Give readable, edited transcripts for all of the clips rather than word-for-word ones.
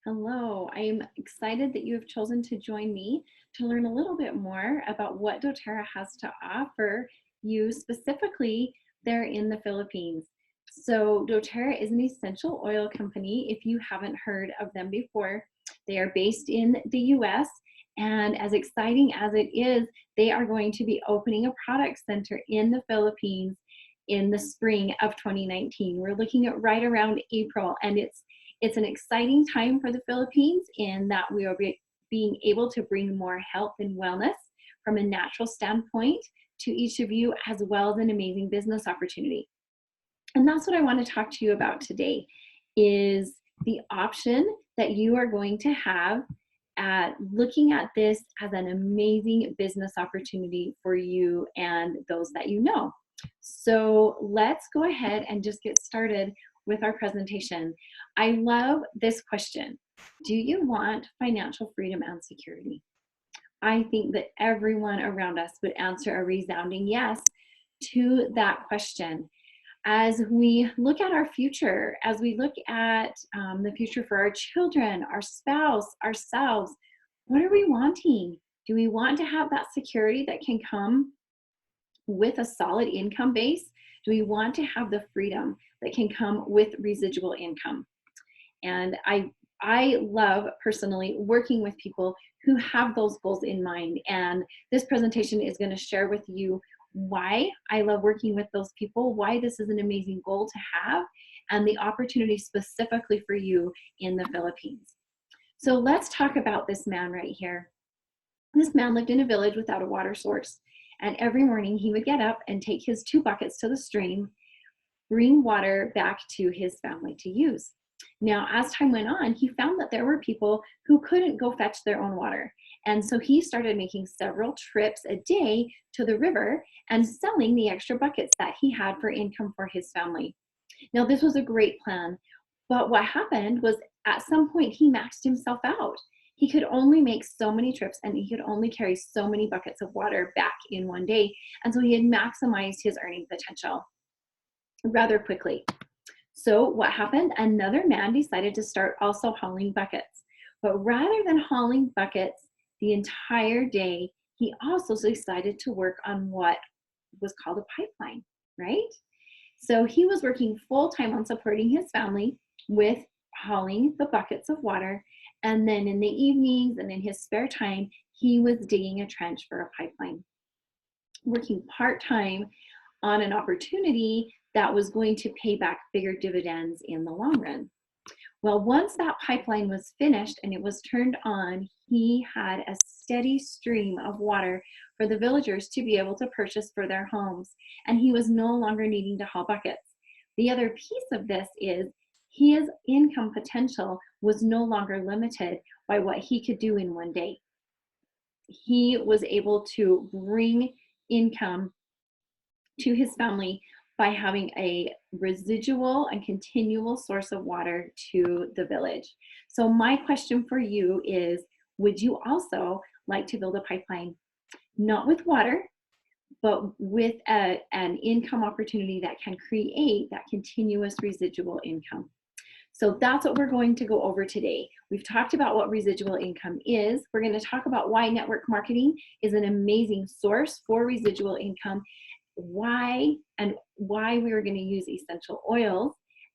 Hello, I am excited that you have chosen to join me to learn a little bit more about what doTERRA has to offer you specifically there in the Philippines. So doTERRA is an essential oil company if you haven't heard of them before. They are based in the US, and as exciting as it is, they are going to be opening a product center in the Philippines in the spring of 2019. We're looking at right around April, and it's an exciting time for the Philippines in that we are being able to bring more health and wellness from a natural standpoint to each of you, as well as an amazing business opportunity. And that's what I want to talk to you about today, is the option that you are going to have at looking at this as an amazing business opportunity for you and those that you know. So let's go ahead and just get started with our presentation. I love this question. Do you want financial freedom and security? I think that everyone around us would answer a resounding yes to that question. As we look at our future, as we look at the future for our children, our spouse, ourselves, what are we wanting? Do we want to have that security that can come with a solid income base? Do we want to have the freedom that can come with residual income? And I love personally working with people who have those goals in mind. And this presentation is going to share with you why I love working with those people, why this is an amazing goal to have, and the opportunity specifically for you in the Philippines. So let's talk about this man right here. This man lived in a village without a water source. And every morning he would get up and take his 2 buckets to the stream, bring water back to his family to use. Now, as time went on, he found that there were people who couldn't go fetch their own water. And so he started making several trips a day to the river and selling the extra buckets that he had for income for his family. Now, this was a great plan, but what happened was at some point he maxed himself out. He could only make so many trips and he could only carry so many buckets of water back in one day. And so he had maximized his earning potential rather quickly. So what happened? Another man decided to start also hauling buckets. But rather than hauling buckets the entire day, he also decided to work on what was called a pipeline, right? So he was working full-time on supporting his family with hauling the buckets of water. And then in the evenings and in his spare time, he was digging a trench for a pipeline, working part-time on an opportunity that was going to pay back bigger dividends in the long run. Well, once that pipeline was finished and it was turned on, he had a steady stream of water for the villagers to be able to purchase for their homes, and he was no longer needing to haul buckets. The other piece of this is his income potential was no longer limited by what he could do in one day. He was able to bring income to his family by having a residual and continual source of water to the village. So my question for you is, would you also like to build a pipeline? Not with water, but with an income opportunity that can create that continuous residual income. So that's what we're going to go over today. We've talked about what residual income is. We're going to talk about why network marketing is an amazing source for residual income, why we are going to use essential oils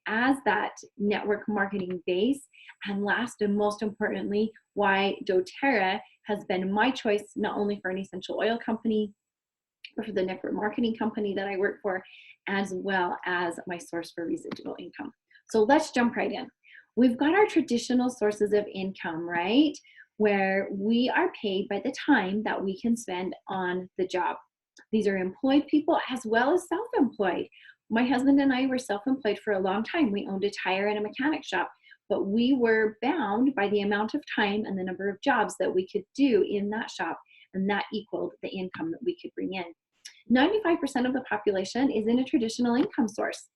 as that network marketing base, and last and most importantly, why doTERRA has been my choice not only for an essential oil company, but for the network marketing company that I work for, as well as my source for residual income. So let's jump right in. We've got our traditional sources of income, right? Where we are paid by the time that we can spend on the job. These are employed people as well as self-employed. My husband and I were self-employed for a long time. We owned a tire and a mechanic shop, but we were bound by the amount of time and the number of jobs that we could do in that shop, and that equaled the income that we could bring in. 95% of the population is in a traditional income source,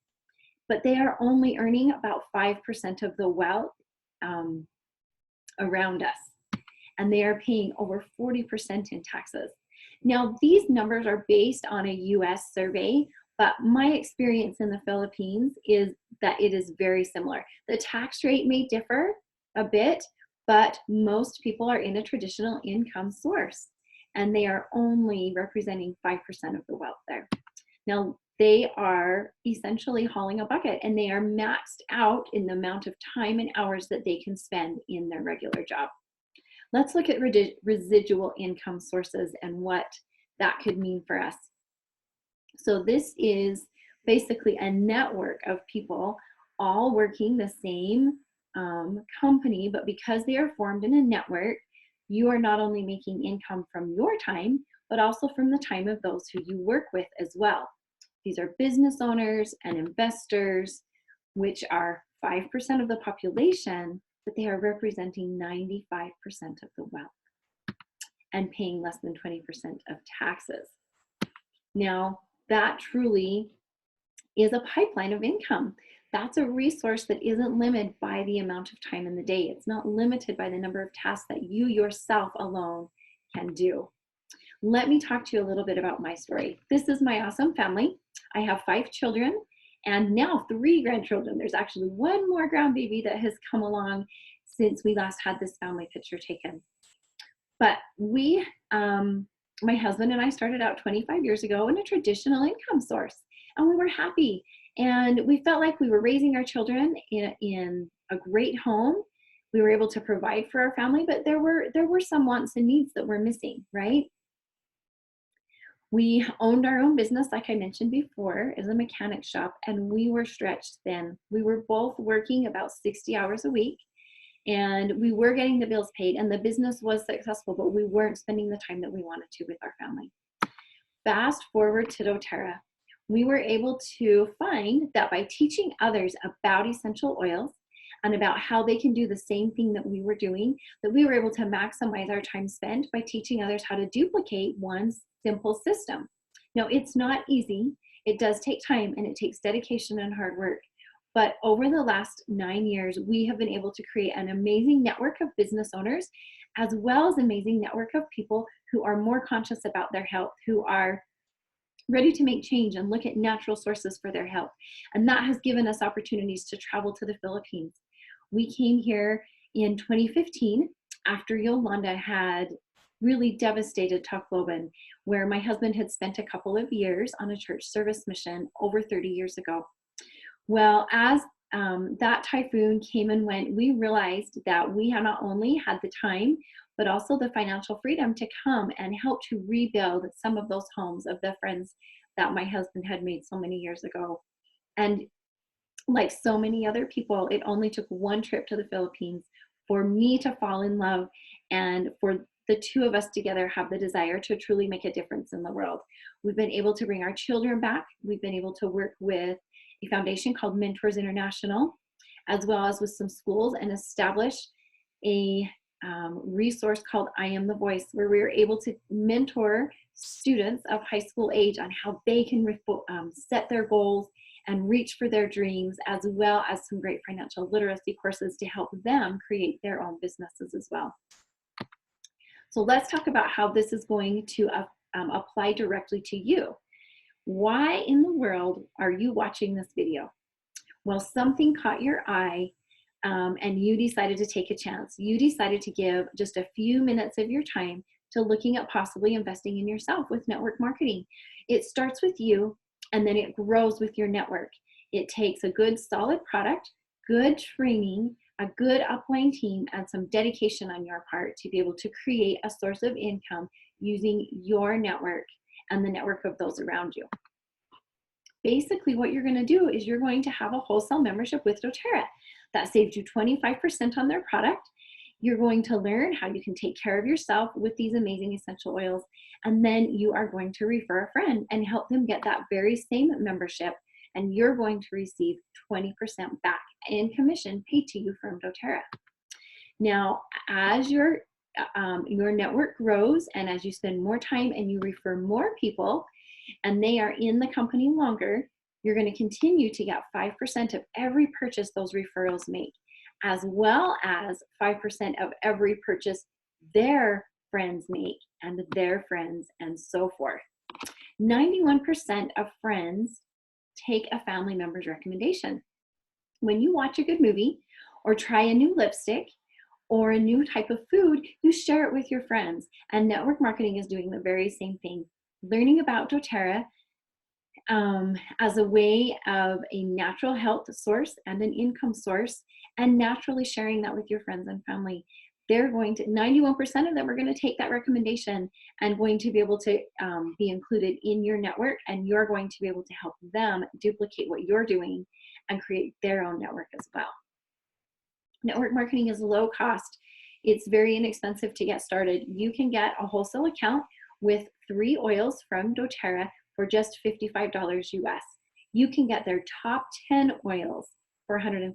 but they are only earning about 5% of the wealth around us, and they are paying over 40% in taxes. Now, these numbers are based on a US survey, but my experience in the Philippines is that it is very similar. The tax rate may differ, a bit, but most people are in a traditional income source, and they are only representing 5% of the wealth there. Now, they are essentially hauling a bucket, and they are maxed out in the amount of time and hours that they can spend in their regular job. Let's look at residual income sources and what that could mean for us. So this is basically a network of people all working the same company, but because they are formed in a network, you are not only making income from your time, but also from the time of those who you work with as well. These are business owners and investors, which are 5% of the population, but they are representing 95% of the wealth and paying less than 20% of taxes. Now, that truly is a pipeline of income. That's a resource that isn't limited by the amount of time in the day. It's not limited by the number of tasks that you yourself alone can do. Let me talk to you a little bit about my story. This is my awesome family. I have 5 children and now 3 grandchildren. There's actually one more grandbaby that has come along since we last had this family picture taken. But we, my husband and I started out 25 years ago in a traditional income source, and we were happy. And we felt like we were raising our children in a great home. We were able to provide for our family, but there were some wants and needs that were missing, right? We owned our own business, like I mentioned before, as a mechanic shop, and we were stretched thin. We were both working about 60 hours a week, and we were getting the bills paid, and the business was successful, but we weren't spending the time that we wanted to with our family. Fast forward to doTERRA. We were able to find that by teaching others about essential oils and about how they can do the same thing that we were doing, that we were able to maximize our time spent by teaching others how to duplicate one simple system. Now, it's not easy. It does take time, and it takes dedication and hard work. But over the last 9 years, we have been able to create an amazing network of business owners, as well as an amazing network of people who are more conscious about their health, who are ready to make change and look at natural sources for their health. And that has given us opportunities to travel to the Philippines. We came here in 2015 after Yolanda had really devastated Tacloban, where my husband had spent a couple of years on a church service mission over 30 years ago. Well, as that typhoon came and went, we realized that we had not only had the time, but also the financial freedom to come and help to rebuild some of those homes of the friends that my husband had made so many years ago. And like so many other people, it only took one trip to the Philippines for me to fall in love and for the two of us together have the desire to truly make a difference in the world. We've been able to bring our children back. We've been able to work with a foundation called Mentors International, as well as with some schools, and establish a resource called I Am the Voice, where we are able to mentor students of high school age on how they can set their goals and reach for their dreams, as well as some great financial literacy courses to help them create their own businesses as well. So let's talk about how this is going to apply directly to you. Why in the world are you watching this video? Well, something caught your eye and you decided to take a chance. You decided to give just a few minutes of your time to looking at possibly investing in yourself with network marketing. It starts with you, and then it grows with your network. It takes a good solid product, good training, a good upline team, and some dedication on your part to be able to create a source of income using your network and the network of those around you. Basically, what you're going to do is you're going to have a wholesale membership with doTERRA. That saves you 25% on their product. You're going to learn how you can take care of yourself with these amazing essential oils, and then you are going to refer a friend and help them get that very same membership, and you're going to receive 20% back in commission paid to you from doTERRA. Now, as your network grows and as you spend more time and you refer more people and they are in the company longer, you're going to continue to get 5% of every purchase those referrals make, as well as 5% of every purchase their friends make and their friends, and so forth. 91% of friends take a family member's recommendation. When you watch a good movie or try a new lipstick, or a new type of food, you share it with your friends. And network marketing is doing the very same thing. Learning about doTERRA as a way of a natural health source and an income source, and naturally sharing that with your friends and family. They're going to, 91% of them are going to take that recommendation and going to be able to be included in your network, and you're going to be able to help them duplicate what you're doing and create their own network as well. Network marketing is low cost. It's very inexpensive to get started. You can get a wholesale account with 3 oils from doTERRA for just $55 US. You can get their top 10 oils for $150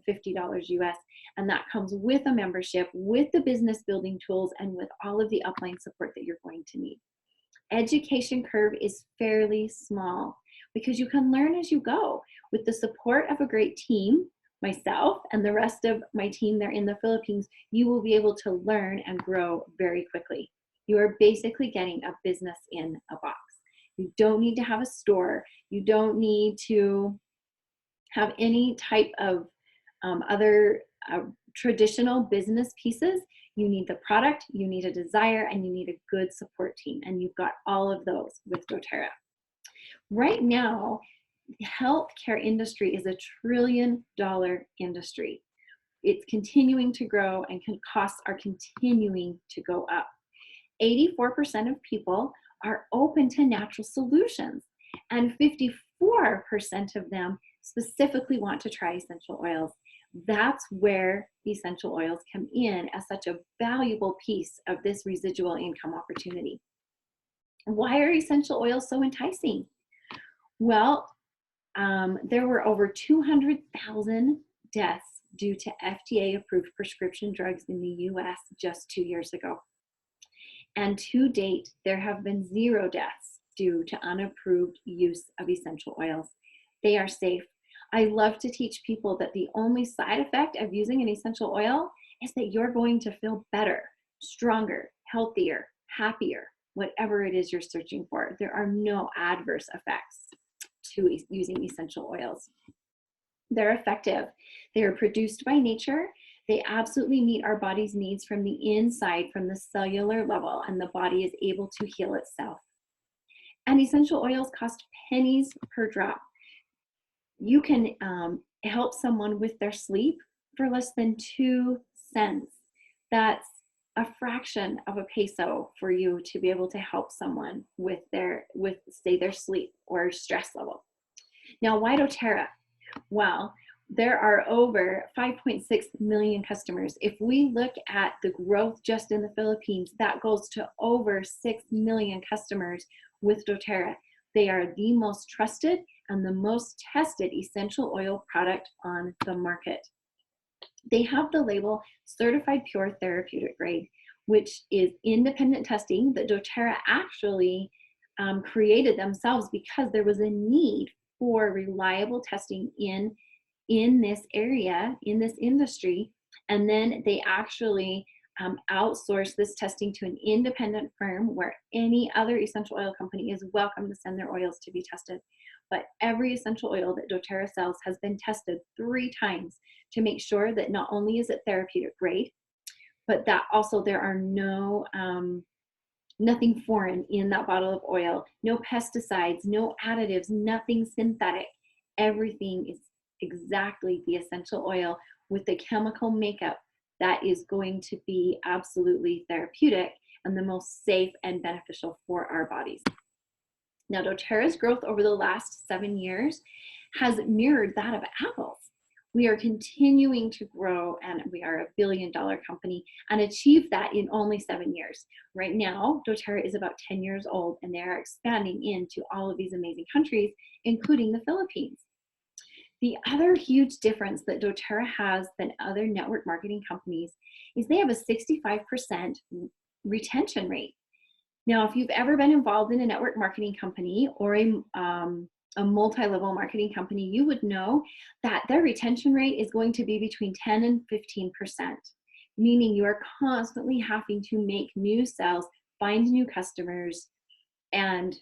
US, and that comes with a membership, with the business building tools, and with all of the upline support that you're going to need. Education curve is fairly small because you can learn as you go. With the support of a great team, myself and the rest of my team there in the Philippines, you will be able to learn and grow very quickly. You are basically getting a business in a box. You don't need to have a store. You don't need to have any type of other traditional business pieces. You need the product, you need a desire, and you need a good support team. And you've got all of those with doTERRA. Right now, the healthcare industry is a $1 trillion industry. It's continuing to grow, and costs are continuing to go up. 84% of people are open to natural solutions, and 54% of them specifically want to try essential oils. That's where essential oils come in as such a valuable piece of this residual income opportunity. Why are essential oils so enticing? Well, there were over 200,000 deaths due to FDA-approved prescription drugs in the US just 2 years ago. And to date, there have been 0 deaths due to unapproved use of essential oils. They are safe. I love to teach people that the only side effect of using an essential oil is that you're going to feel better, stronger, healthier, happier, whatever it is you're searching for. There are no adverse effects to using essential oils. They're effective. They are produced by nature. They absolutely meet our body's needs from the inside, from the cellular level, and the body is able to heal itself. And essential oils cost pennies per drop. You can help someone with their sleep for less than 2 cents. That's a fraction of a peso for you to be able to help someone with say their sleep or stress level. Now, why doTERRA? Well, there are over 5.6 million customers. If we look at the growth just in the Philippines, that goes to over 6 million customers with doTERRA. They are the most trusted and the most tested essential oil product on the market. They have the label Certified Pure Therapeutic Grade, which is independent testing that doTERRA actually created themselves because there was a need for reliable testing in this area, in this industry. And then they actually outsource this testing to an independent firm where any other essential oil company is welcome to send their oils to be tested. But every essential oil that doTERRA sells has been tested 3 times to make sure that not only is it therapeutic grade, but that also there are no nothing foreign in that bottle of oil, no pesticides, no additives, nothing synthetic. Everything is exactly the essential oil with the chemical makeup that is going to be absolutely therapeutic and the most safe and beneficial for our bodies. Now, doTERRA's growth over the last 7 years has mirrored that of Apple's. We are continuing to grow, and we are a $1 billion company and achieved that in only 7 years. Right now, doTERRA is about 10 years old, and they are expanding into all of these amazing countries, including the Philippines. The other huge difference that doTERRA has than other network marketing companies is they have a 65% retention rate. Now, if you've ever been involved in a network marketing company or a multi-level marketing company, you would know that their retention rate is going to be between 10 and 15%, meaning you are constantly having to make new sales, find new customers, and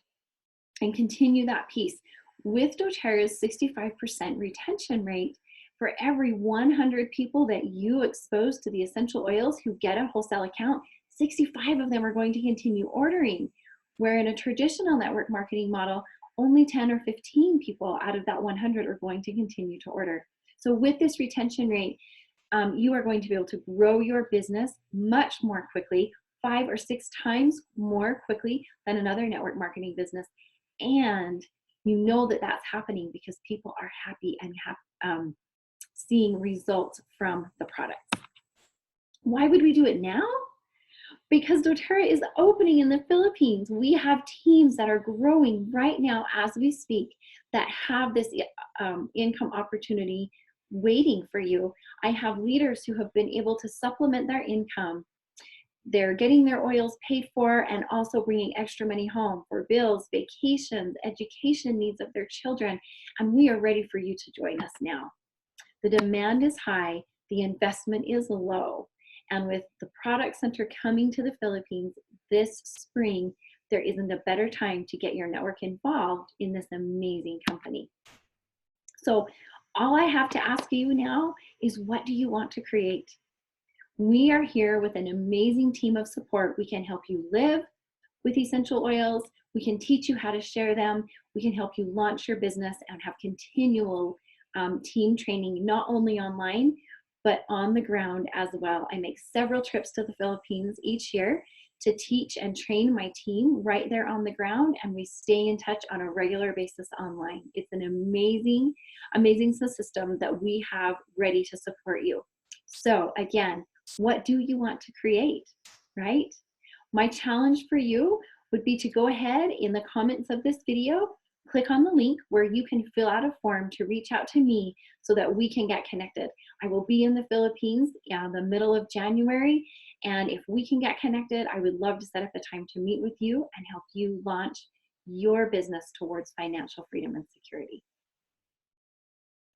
continue that piece. With doTERRA's 65% retention rate, For every 100 people that you expose to the essential oils who get a wholesale account, 65 of them are going to continue ordering. Where in a traditional network marketing model, only 10 or 15 people out of that 100 are going to continue to order. So with this retention rate, you are going to be able to grow your business much more quickly, 5 or 6 times more quickly than another network marketing business. And you know that that's happening because people are happy and seeing results from the products. Why would we do it now? Because doTERRA is opening in the Philippines. We have teams that are growing right now as we speak that have this income opportunity waiting for you. I have leaders who have been able to supplement their income. They're getting their oils paid for and also bringing extra money home for bills, vacations, education needs of their children. And we are ready for you to join us now. The demand is high, the investment is low. And with the product center coming to the Philippines this spring, there isn't a better time to get your network involved in this amazing company. So all I have to ask you now is, what do you want to create? We are here with an amazing team of support. We can help you live with essential oils. We can teach you how to share them. We can help you launch your business and have continual team training, not only online, but on the ground as well. I make several trips to the Philippines each year to teach and train my team right there on the ground, and we stay in touch on a regular basis online. It's an amazing, amazing system that we have ready to support you. So again, what do you want to create, right? My challenge for you would be to go ahead in the comments of this video, click on the link where you can fill out a form to reach out to me so that we can get connected. I will be in the Philippines in the middle of January, and if we can get connected, I would love to set up a time to meet with you and help you launch your business towards financial freedom and security.